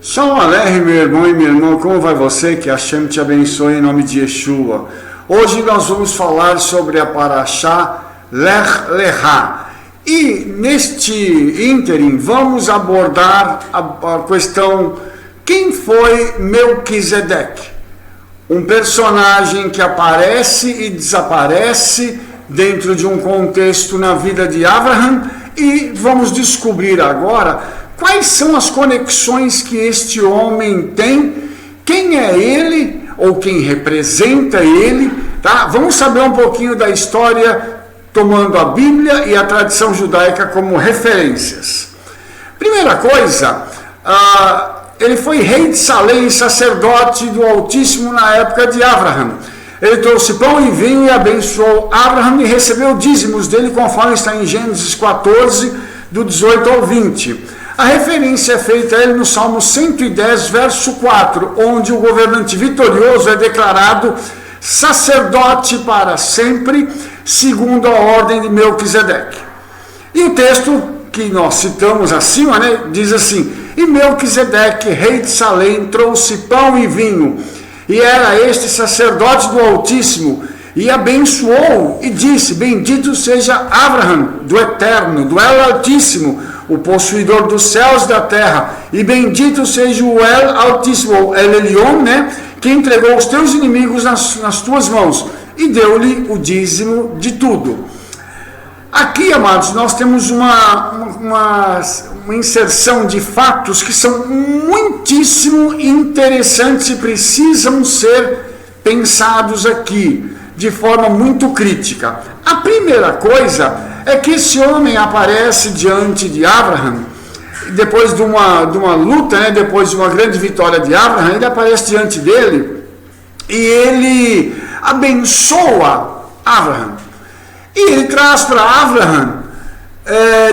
Shalom Aleichem, meu irmão e minha irmã, como vai você? Que Hashem te abençoe em nome de Yeshua. Hoje nós vamos falar sobre a Parashá Lech Lecha. E neste ínterim vamos abordar a questão: quem foi Melquisedeque? Um personagem que aparece e desaparece dentro de um contexto na vida de Abraham, e vamos descobrir agora quais são as conexões que este homem tem, quem é ele, ou quem representa ele, tá? Vamos saber um pouquinho da história, tomando a Bíblia e a tradição judaica como referências. Primeira coisa, ele foi rei de Salém, sacerdote do Altíssimo na época de Abraham. Ele trouxe pão e vinho e abençoou Abraham e recebeu dízimos dele, conforme está em Gênesis 14, do 18 ao 20. A referência é feita a ele no Salmo 110, verso 4, onde o governante vitorioso é declarado sacerdote para sempre, segundo a ordem de Melquisedeque. E o texto que nós citamos acima, diz assim: e Melquisedeque, rei de Salém, trouxe pão e vinho, e era este sacerdote do Altíssimo, e abençoou e disse: bendito seja Abraham, do Eterno, do El Altíssimo, o possuidor dos céus e da terra, e bendito seja o El Altíssimo, o El Elyon, que entregou os teus inimigos nas tuas mãos, e deu-lhe o dízimo de tudo. Aqui, amados, nós temos uma inserção de fatos que são muitíssimo interessantes e precisam ser pensados aqui de forma muito crítica. A primeira coisa é que esse homem aparece diante de Abraham, depois de uma luta, depois de uma grande vitória de Abraham, ele aparece diante dele e ele abençoa Abraham. E ele traz para Abraham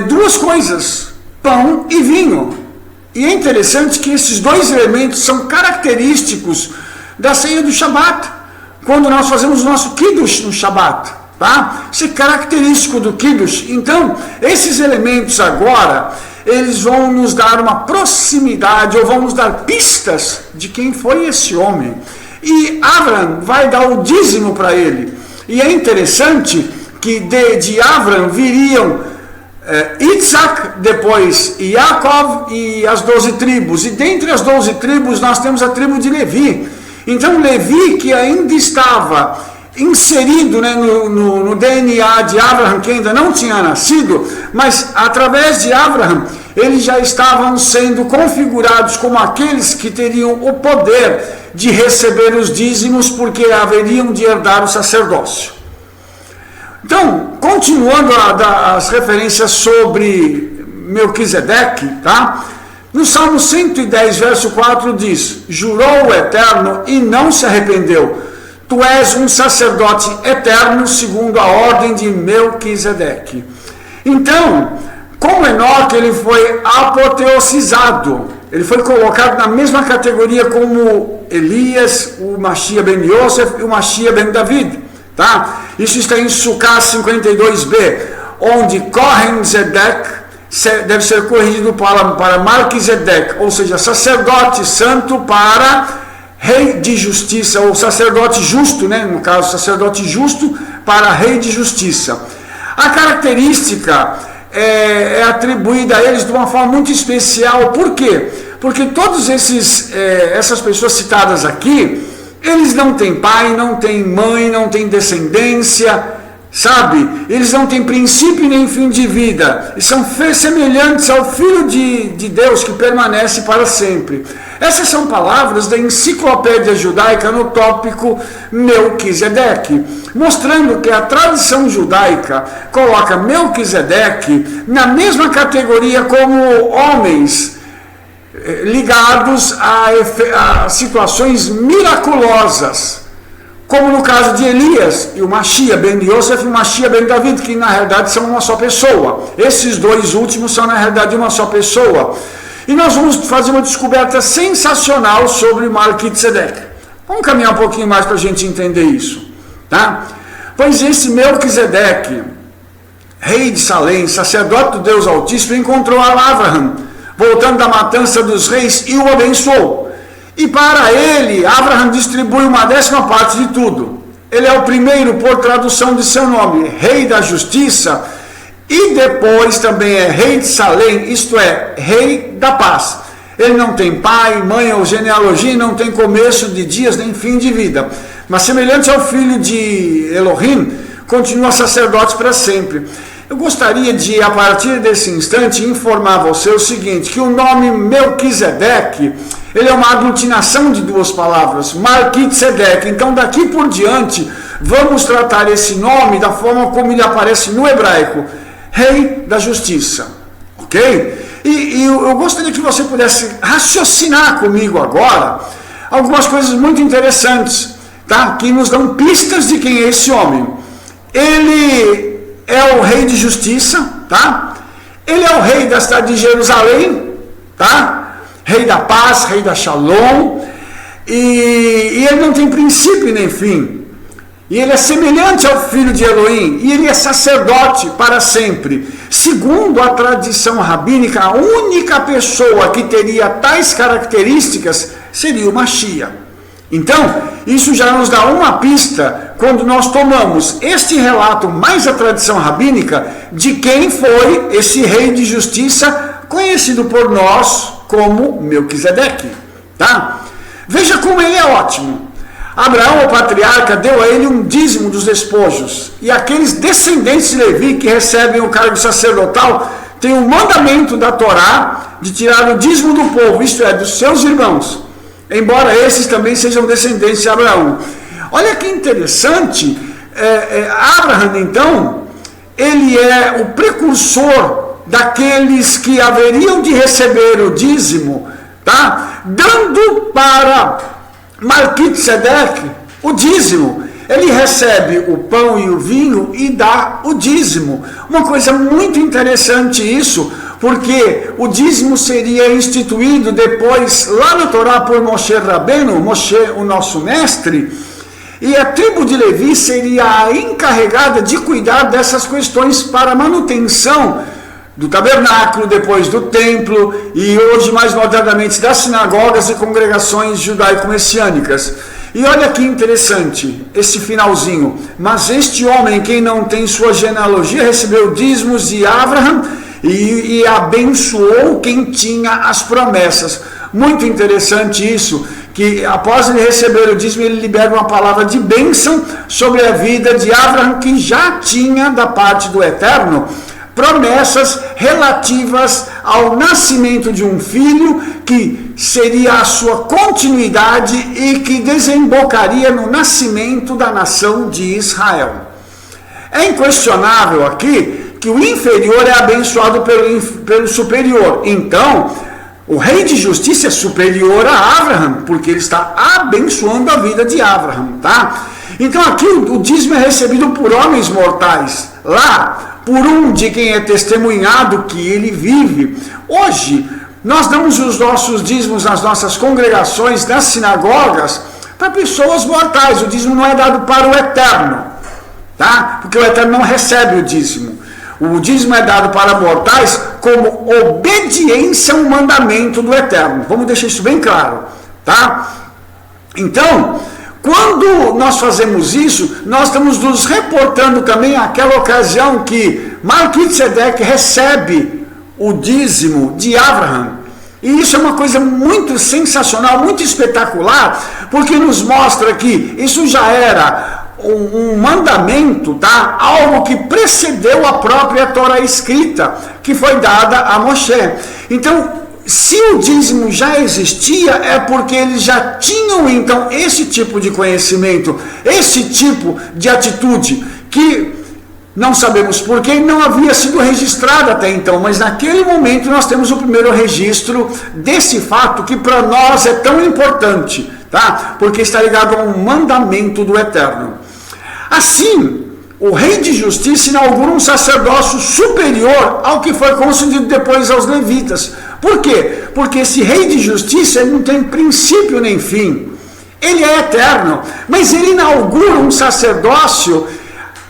duas coisas: pão e vinho. E é interessante que esses dois elementos são característicos da ceia do Shabat, quando nós fazemos o nosso Kiddush no Shabat. Tá? Isso é característico do Kiddush. Então, esses elementos agora, eles vão nos dar uma proximidade, ou vão nos dar pistas de quem foi esse homem. E Abraham vai dar o dízimo para ele. E é interessante que de Abraham viriam Isaac, depois Yaakov e as 12 tribos. E dentre as 12 tribos nós temos a tribo de Levi. Então Levi, que ainda estava inserido no DNA de Abraham, que ainda não tinha nascido, mas através de Abraham eles já estavam sendo configurados como aqueles que teriam o poder de receber os dízimos, porque haveriam de herdar o sacerdócio. Então, continuando as referências sobre Melquisedeque, tá? No Salmo 110, verso 4 diz: jurou o Eterno e não se arrependeu. Tu és um sacerdote eterno, segundo a ordem de Melquisedeque. Então, com Enoque, ele foi apoteosizado. Ele foi colocado na mesma categoria como Elias, o Mashiach ben Yosef e o Mashiach ben David. Tá? Isso está em Sukkah 52b, onde Kohen Zedek deve ser corrigido para Melquisedeque, ou seja, sacerdote santo para rei de justiça, ou sacerdote justo, no caso, sacerdote justo para rei de justiça. A característica é atribuída a eles de uma forma muito especial. Por quê? Porque todas essas pessoas citadas aqui, eles não têm pai, não têm mãe, não têm descendência, sabe? Eles não têm princípio nem fim de vida. E são semelhantes ao Filho de Deus que permanece para sempre. Essas são palavras da Enciclopédia Judaica no tópico Melquisedeque, mostrando que a tradição judaica coloca Melquisedeque na mesma categoria como homens ligados a situações miraculosas, como no caso de Elias e o Mashiach ben Yosef e o Mashiach ben David, que na realidade são uma só pessoa. Esses dois últimos são na realidade uma só pessoa. E nós vamos fazer uma descoberta sensacional sobre Melquisedeque. Vamos caminhar um pouquinho mais para a gente entender isso, tá? Pois esse Melquisedeque, rei de Salém, sacerdote do Deus Altíssimo, encontrou a Abraham voltando da matança dos reis, e o abençoou. E para ele, Abraham distribui uma 10ª parte de tudo. Ele é o primeiro, por tradução de seu nome, rei da justiça, e depois também é rei de Salém, isto é, rei da paz. Ele não tem pai, mãe ou genealogia, não tem começo de dias nem fim de vida. Mas semelhante ao filho de Elohim, continua sacerdote para sempre. Eu gostaria de, a partir desse instante, informar você o seguinte, que o nome Melquisedeque, ele é uma aglutinação de 2 palavras, Malquisedeque. Então, daqui por diante, vamos tratar esse nome da forma como ele aparece no hebraico, Rei da Justiça, ok? E eu gostaria que você pudesse raciocinar comigo agora algumas coisas muito interessantes, tá? Que nos dão pistas de quem é esse homem. Ele é o Rei de Justiça, tá? Ele é o Rei da cidade de Jerusalém, tá? Rei da paz, Rei da Shalom, e ele não tem princípio nem fim. E ele é semelhante ao filho de Elohim, e ele é sacerdote para sempre. Segundo a tradição rabínica, a única pessoa que teria tais características seria o Mashiach. Então, isso já nos dá uma pista quando nós tomamos este relato mais a tradição rabínica de quem foi esse rei de justiça, conhecido por nós como Melquisedeque. Tá? Veja como ele é ótimo. Abraão, o patriarca, deu a ele um dízimo dos despojos. E aqueles descendentes de Levi que recebem o cargo sacerdotal têm o mandamento da Torá de tirar o dízimo do povo, isto é, dos seus irmãos, embora esses também sejam descendentes de Abraão. Olha que interessante, Abraão, então, ele é o precursor daqueles que haveriam de receber o dízimo, tá? Dando para Malquisedeque o dízimo. Ele recebe o pão e o vinho e dá o dízimo. Uma coisa muito interessante isso, porque o dízimo seria instituído depois, lá na Torá, por Moshe Rabbeinu, Moshe, o nosso mestre, e a tribo de Levi seria a encarregada de cuidar dessas questões para a manutenção do tabernáculo, depois do templo, e hoje mais notadamente das sinagogas e congregações judaico-messiânicas. E olha que interessante, esse finalzinho. Mas este homem, quem não tem sua genealogia, recebeu dízimos de Abraham e abençoou quem tinha as promessas. Muito interessante isso, que após ele receber o dízimo, ele libera uma palavra de bênção sobre a vida de Abraham, que já tinha da parte do Eterno promessas relativas ao nascimento de um filho que seria a sua continuidade e que desembocaria no nascimento da nação de Israel. É inquestionável aqui que o inferior é abençoado pelo superior. Então, o rei de justiça é superior a Abraham, porque ele está abençoando a vida de Abraham, tá? Então aqui o dízimo é recebido por homens mortais. Lá, por um de quem é testemunhado que ele vive. Hoje, nós damos os nossos dízimos nas nossas congregações, nas sinagogas, para pessoas mortais. O dízimo não é dado para o Eterno, tá? Porque o Eterno não recebe o dízimo. O dízimo é dado para mortais como obediência ao mandamento do Eterno. Vamos deixar isso bem claro, tá? Então, quando nós fazemos isso, nós estamos nos reportando também àquela ocasião que Malquisedeque recebe o dízimo de Abraham. E isso é uma coisa muito sensacional, muito espetacular, porque nos mostra que isso já era um mandamento, tá? Algo que precedeu a própria Torá escrita, que foi dada a Moshe. Então, se o dízimo já existia, é porque eles já tinham então esse tipo de conhecimento, esse tipo de atitude, que não sabemos porquê, não havia sido registrado até então, mas naquele momento nós temos o primeiro registro desse fato que para nós é tão importante, tá? Porque está ligado a um mandamento do Eterno. Assim, o rei de justiça inaugura um sacerdócio superior ao que foi concedido depois aos levitas. Por quê? Porque esse rei de justiça ele não tem princípio nem fim. Ele é eterno, mas ele inaugura um sacerdócio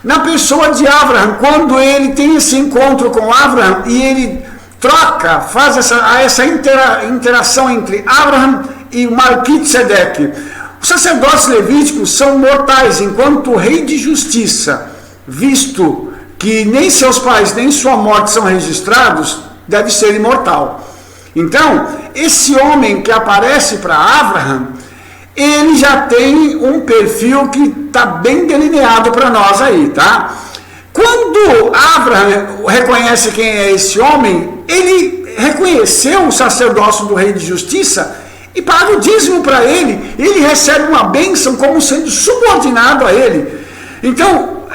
na pessoa de Abraham. Quando ele tem esse encontro com Abraham e ele faz essa interação entre Abraham e Melquisedeque. Os sacerdotes levíticos são mortais, enquanto o rei de justiça, visto que nem seus pais nem sua morte são registrados, deve ser imortal. Então, esse homem que aparece para Abraham, ele já tem um perfil que está bem delineado para nós aí, tá? Quando Abraham reconhece quem é esse homem, ele reconheceu o sacerdócio do rei de justiça e paga o dízimo para ele. Ele recebe uma bênção como sendo subordinado a ele. Então,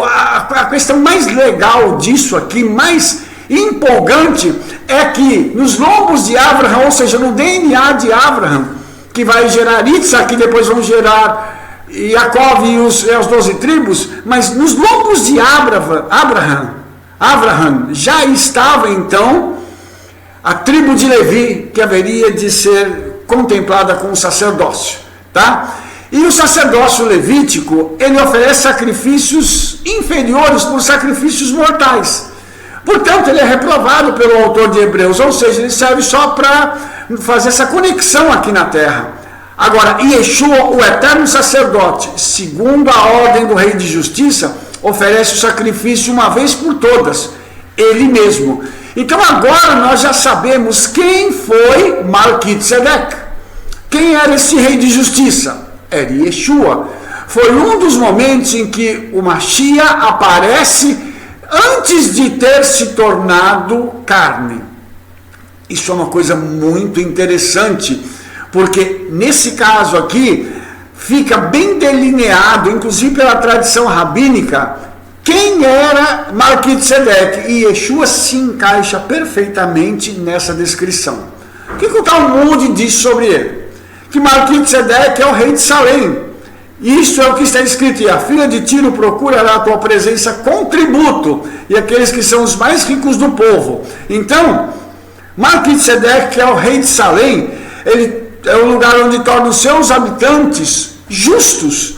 a questão mais legal disso aqui, mais empolgante, é que nos lombos de Abraham, ou seja, no DNA de Abraham, que vai gerar Isaac, que depois vão gerar Jacó e as 12 tribos, mas nos lombos de Abraham já estava então a tribo de Levi, que haveria de ser contemplada com o sacerdócio, tá? E o sacerdócio levítico, ele oferece sacrifícios inferiores por sacrifícios mortais. Portanto, ele é reprovado pelo autor de Hebreus, ou seja, ele serve só para fazer essa conexão aqui na terra. Agora, Yeshua, o eterno sacerdote, segundo a ordem do rei de justiça, oferece o sacrifício uma vez por todas, ele mesmo. Então agora nós já sabemos quem foi Melquisedeque. Quem era esse rei de justiça? Era Yeshua. Foi um dos momentos em que o Mashiach aparece antes de ter se tornado carne. Isso é uma coisa muito interessante, porque nesse caso aqui fica bem delineado, inclusive pela tradição rabínica, quem era Melquisedeque, e Yeshua se encaixa perfeitamente nessa descrição. O que o Talmud diz sobre ele? Que Melquisedeque é o rei de Salém. Isso é o que está escrito: e a filha de Tiro procurará a tua presença com tributo, e aqueles que são os mais ricos do povo. Então, Melquisedeque, que é o rei de Salém, ele é o lugar onde torna os seus habitantes justos.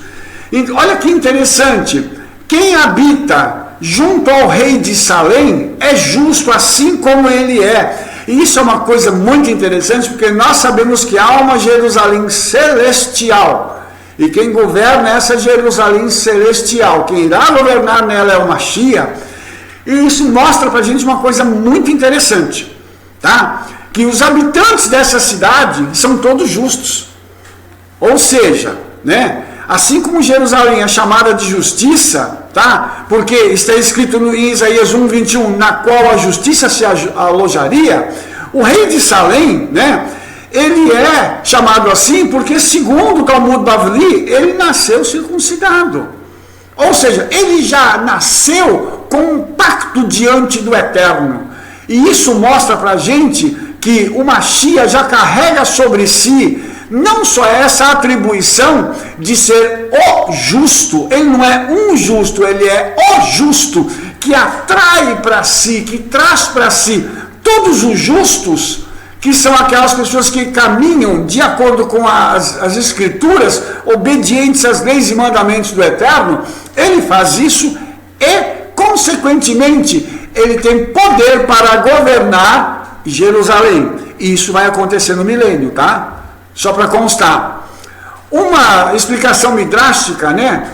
E olha que interessante, quem habita junto ao rei de Salém é justo assim como ele é. E isso é uma coisa muito interessante, porque nós sabemos que há uma Jerusalém celestial, e quem governa essa Jerusalém celestial, quem irá governar nela é o Mashiach. E isso mostra para a gente uma coisa muito interessante, tá? Que os habitantes dessa cidade são todos justos. Ou seja, né? Assim como Jerusalém é chamada de justiça, tá? Porque está escrito em Isaías 1:21, na qual a justiça se alojaria, o rei de Salém, né? Ele é chamado assim porque, segundo o Talmud Bavli, ele nasceu circuncidado. Ou seja, ele já nasceu com um pacto diante do Eterno. E isso mostra para a gente que o Mashiach já carrega sobre si não só essa atribuição de ser o justo, ele não é um justo, ele é o justo, que atrai para si, que traz para si todos os justos, que são aquelas pessoas que caminham de acordo com as escrituras, obedientes às leis e mandamentos do Eterno. Ele faz isso e, consequentemente, ele tem poder para governar Jerusalém. E isso vai acontecer no milênio, tá? Só para constar. Uma explicação midrástica, né?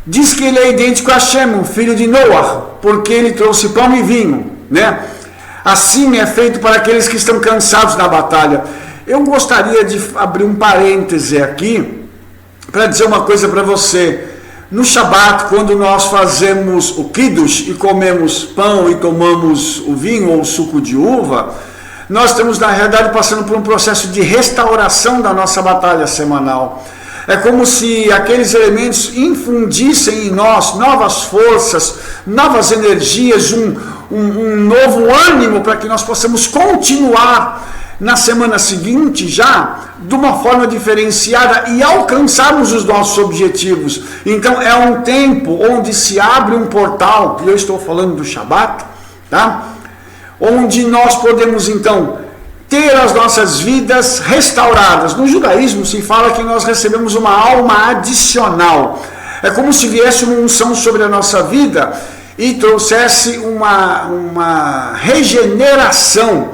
Diz que ele é idêntico a Shem, filho de Noah, porque ele trouxe pão e vinho, né? Assim é feito para aqueles que estão cansados na batalha. Eu gostaria de abrir um parêntese aqui para dizer uma coisa para você. No Shabat, quando nós fazemos o Kiddush e comemos pão e tomamos o vinho ou o suco de uva, nós estamos, na realidade, passando por um processo de restauração da nossa batalha semanal. É como se aqueles elementos infundissem em nós novas forças, novas energias, um novo ânimo para que nós possamos continuar na semana seguinte já de uma forma diferenciada e alcançarmos os nossos objetivos. Então é um tempo onde se abre um portal, e eu estou falando do Shabat, tá? Onde nós podemos então ter as nossas vidas restauradas. No judaísmo se fala que nós recebemos uma alma adicional. É como se viesse uma unção sobre a nossa vida e trouxesse uma regeneração,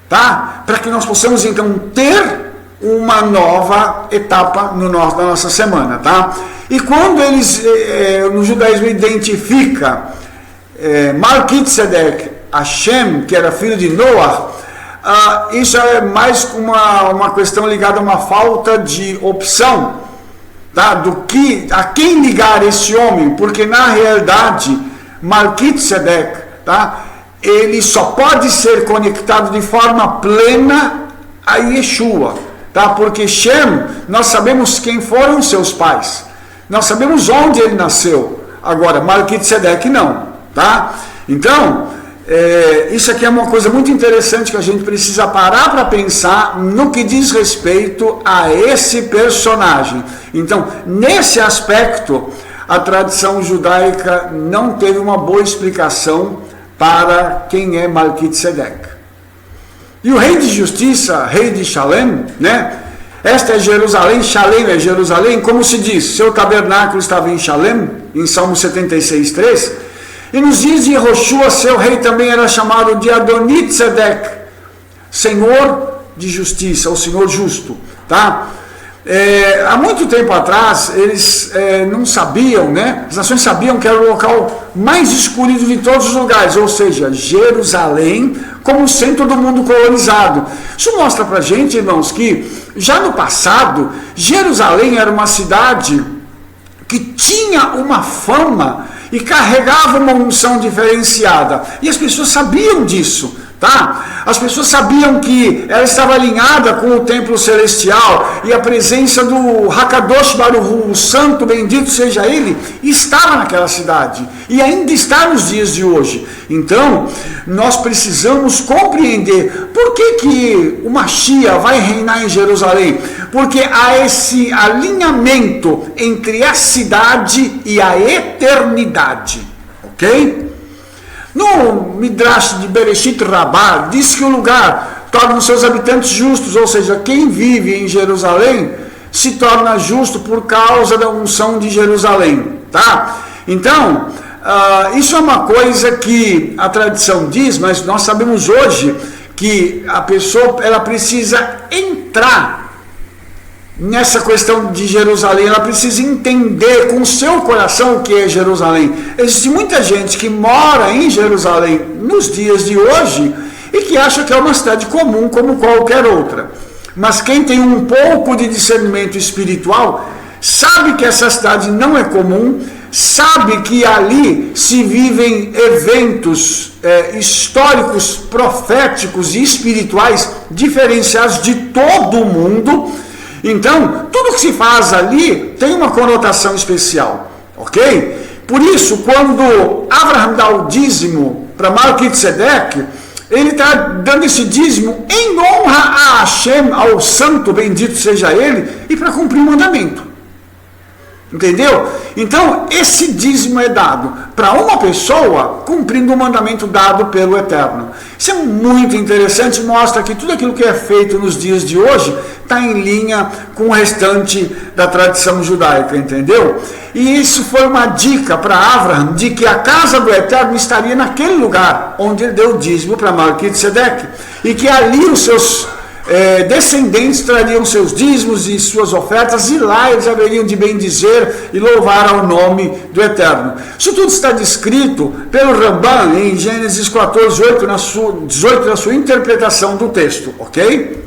tá? Para que nós possamos então ter uma nova etapa na nossa semana, tá? E quando eles, no judaísmo, identifica Melquisedeque, Hashem, que era filho de Noah, isso é mais uma questão ligada a uma falta de opção, tá? A quem ligar esse homem, porque na realidade Melquisedeque, tá? Ele só pode ser conectado de forma plena a Yeshua, tá? Porque Shem, nós sabemos quem foram seus pais, nós sabemos onde ele nasceu, agora Melquisedeque não, tá? Então, isso aqui é uma coisa muito interessante que a gente precisa parar para pensar no que diz respeito a esse personagem. Então, nesse aspecto, a tradição judaica não teve uma boa explicação para quem é Melquisedeque. E o rei de justiça, rei de Shalem, né? Esta é Jerusalém, Shalem é Jerusalém, como se diz, seu tabernáculo estava em Shalem, em Salmo 76:3. E nos dias de Yehoshua, seu rei também era chamado de Adonitsedek, Senhor de justiça, ou Senhor justo, tá? Há muito tempo atrás, eles não sabiam, né? As nações sabiam que era o local mais escolhido de todos os lugares, ou seja, Jerusalém como o centro do mundo colonizado. Isso mostra pra gente, irmãos, que já no passado, Jerusalém era uma cidade que tinha uma fama e carregava uma unção diferenciada. E as pessoas sabiam disso, tá? As pessoas sabiam que ela estava alinhada com o templo celestial e a presença do Hakadosh Baruch Hu, o santo, bendito seja ele, estava naquela cidade e ainda está nos dias de hoje. Então, nós precisamos compreender por que o Mashiach vai reinar em Jerusalém. Porque há esse alinhamento entre a cidade e a eternidade, ok? No Midrash de Bereshit Rabbah, diz que o lugar torna os seus habitantes justos, ou seja, quem vive em Jerusalém se torna justo por causa da unção de Jerusalém, tá? Então, isso é uma coisa que a tradição diz, mas nós sabemos hoje que a pessoa ela precisa entrar nessa questão de Jerusalém, ela precisa entender com o seu coração o que é Jerusalém. Existe muita gente que mora em Jerusalém nos dias de hoje e que acha que é uma cidade comum como qualquer outra. Mas quem tem um pouco de discernimento espiritual sabe que essa cidade não é comum, sabe que ali se vivem eventos históricos, proféticos e espirituais diferenciados de todo o mundo. Então, tudo que se faz ali tem uma conotação especial, ok? Por isso, quando Abraham dá o dízimo para Melquisedeque, ele está dando esse dízimo em honra a Hashem, ao santo, bendito seja ele, e para cumprir o mandamento. Entendeu? Então, esse dízimo é dado para uma pessoa cumprindo o mandamento dado pelo Eterno. Isso é muito interessante, mostra que tudo aquilo que é feito nos dias de hoje está em linha com o restante da tradição judaica, entendeu? E isso foi uma dica para Abraham de que a casa do Eterno estaria naquele lugar onde ele deu o dízimo para Melquisedeque e que ali os seus descendentes trariam seus dízimos e suas ofertas, e lá eles haveriam de bendizer e louvar ao nome do Eterno. Isso tudo está descrito pelo Ramban em Gênesis 14:18, na sua interpretação do texto, ok?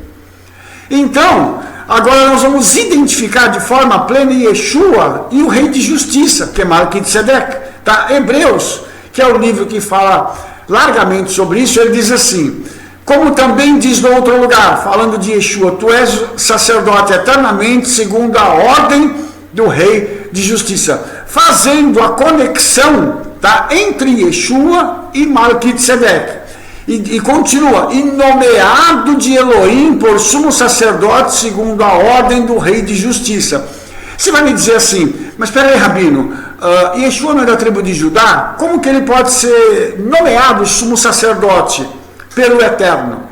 Então, agora nós vamos identificar de forma plena Yeshua e o rei de justiça, que é Melquisedeque, tá? Hebreus, que é o livro que fala largamente sobre isso, ele diz assim: como também diz no outro lugar, falando de Yeshua, tu és sacerdote eternamente, segundo a ordem do rei de justiça, fazendo a conexão, tá, entre Yeshua e Melquisedeque. E continua, e nomeado de Elohim por sumo sacerdote, segundo a ordem do rei de justiça. Você vai me dizer assim, mas espera aí, Rabino, Yeshua não é da tribo de Judá? Como que ele pode ser nomeado sumo sacerdote pelo Eterno?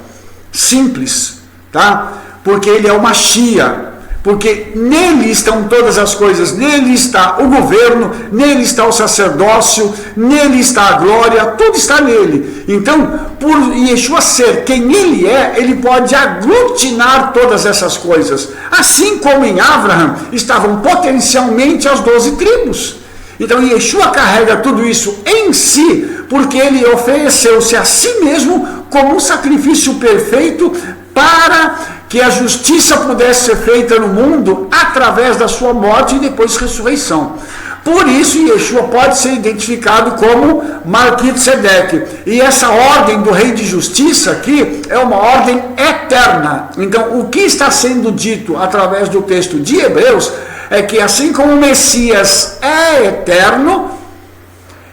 Simples, tá? Porque ele é o Mashiach. porque nele estão todas as coisas, nele está o governo, nele está o sacerdócio, nele está a glória, tudo está nele. Então, por Yeshua ser quem ele é, ele pode aglutinar todas essas coisas, assim como em Abraham estavam potencialmente as 12 tribos. Então Yeshua carrega tudo isso em si, porque ele ofereceu-se a si mesmo como um sacrifício perfeito para que a justiça pudesse ser feita no mundo através da sua morte e depois ressurreição. Por isso Yeshua pode ser identificado como Melquisedeque. E essa ordem do rei de justiça aqui é uma ordem eterna. Então o que está sendo dito através do texto de Hebreus é que assim como o Messias é eterno,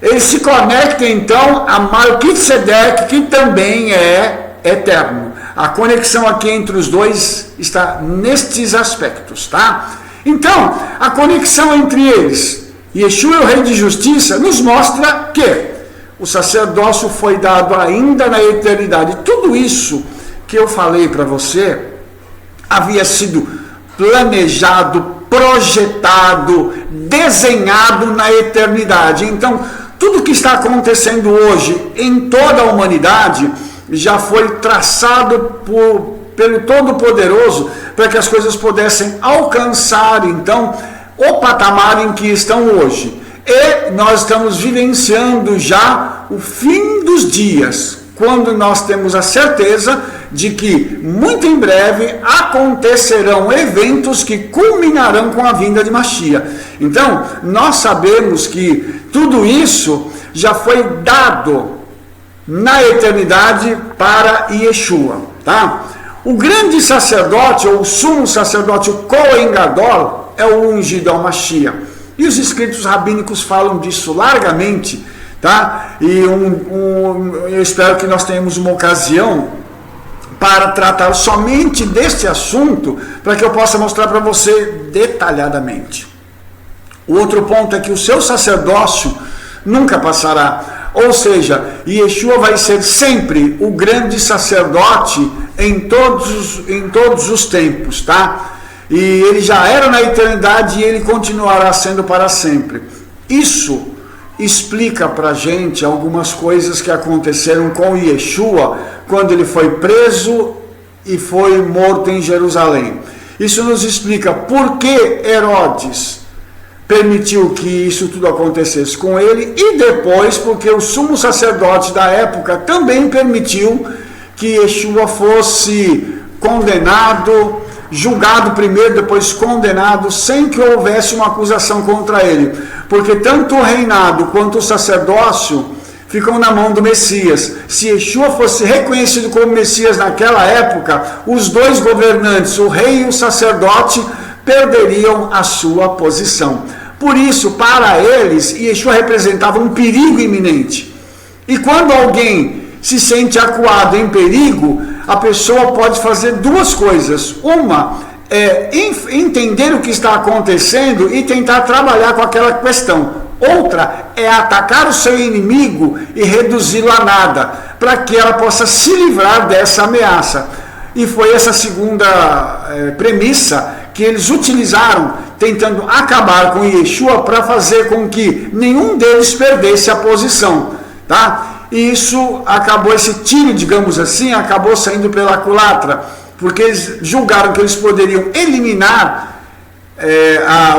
ele se conecta então a Melquisedeque, que também é eterno. A conexão aqui entre os dois está nestes aspectos, tá? Então, a conexão entre eles, Yeshua e o Rei de Justiça, nos mostra que o sacerdócio foi dado ainda na eternidade. Tudo isso que eu falei para você havia sido planejado, projetado, desenhado na eternidade. Então, tudo que está acontecendo hoje em toda a humanidade já foi traçado pelo Todo-Poderoso para que as coisas pudessem alcançar, então, o patamar em que estão hoje. E nós estamos vivenciando já o fim dos dias, quando nós temos a certeza de que muito em breve acontecerão eventos que culminarão com a vinda de Mashiach. Então, nós sabemos que tudo isso já foi dado na eternidade para Yeshua, tá? O grande sacerdote, ou o sumo sacerdote, o Kohen Gadol, é o ungido ao Mashiach. E os escritos rabínicos falam disso largamente, tá? E eu espero que nós tenhamos uma ocasião para tratar somente deste assunto, para que eu possa mostrar para você detalhadamente. O outro ponto é que o seu sacerdócio nunca passará. Ou seja, Yeshua vai ser sempre o grande sacerdote em todos os tempos, tá? E ele já era na eternidade e ele continuará sendo para sempre. Isso explica para a gente algumas coisas que aconteceram com Yeshua quando ele foi preso e foi morto em Jerusalém. Isso nos explica por que Herodes permitiu que isso tudo acontecesse com ele, e depois porque o sumo sacerdote da época também permitiu que Yeshua fosse condenado, julgado primeiro, depois condenado, sem que houvesse uma acusação contra ele, porque tanto o reinado quanto o sacerdócio ficam na mão do Messias. Se Yeshua fosse reconhecido como Messias naquela época, os dois governantes, o rei e o sacerdote, perderiam a sua posição. Por isso, para eles, Yeshua representava um perigo iminente. E quando alguém se sente acuado em perigo, a pessoa pode fazer duas coisas. Uma é entender o que está acontecendo e tentar trabalhar com aquela questão. Outra é atacar o seu inimigo e reduzi-lo a nada, para que ela possa se livrar dessa ameaça. E foi essa segunda premissa que eles utilizaram, tentando acabar com Yeshua para fazer com que nenhum deles perdesse a posição, tá? E isso acabou, esse tiro, digamos assim, acabou saindo pela culatra, porque eles julgaram que eles poderiam eliminar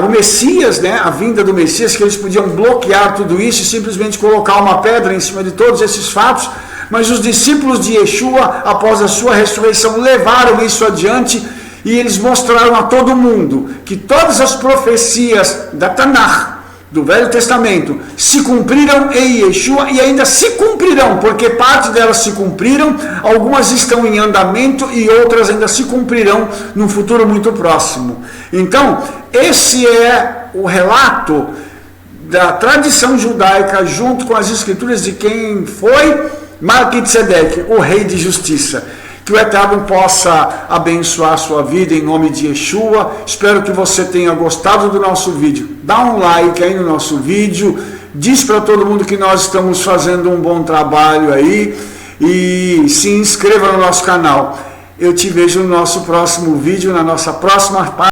o Messias, né, a vinda do Messias, que eles podiam bloquear tudo isso e simplesmente colocar uma pedra em cima de todos esses fatos. Mas os discípulos de Yeshua, após a sua ressurreição, levaram isso adiante e eles mostraram a todo mundo que todas as profecias da Tanakh, do Velho Testamento, se cumpriram em Yeshua e ainda se cumprirão, porque parte delas se cumpriram, algumas estão em andamento e outras ainda se cumprirão num futuro muito próximo. Então, esse é o relato da tradição judaica junto com as escrituras de quem foi Melquisedeque, o rei de justiça. Que o Eterno possa abençoar a sua vida em nome de Yeshua. Espero que você tenha gostado do nosso vídeo. Dá um like aí no nosso vídeo. Diz para todo mundo que nós estamos fazendo um bom trabalho aí. E se inscreva no nosso canal. Eu te vejo no nosso próximo vídeo, na nossa próxima parte.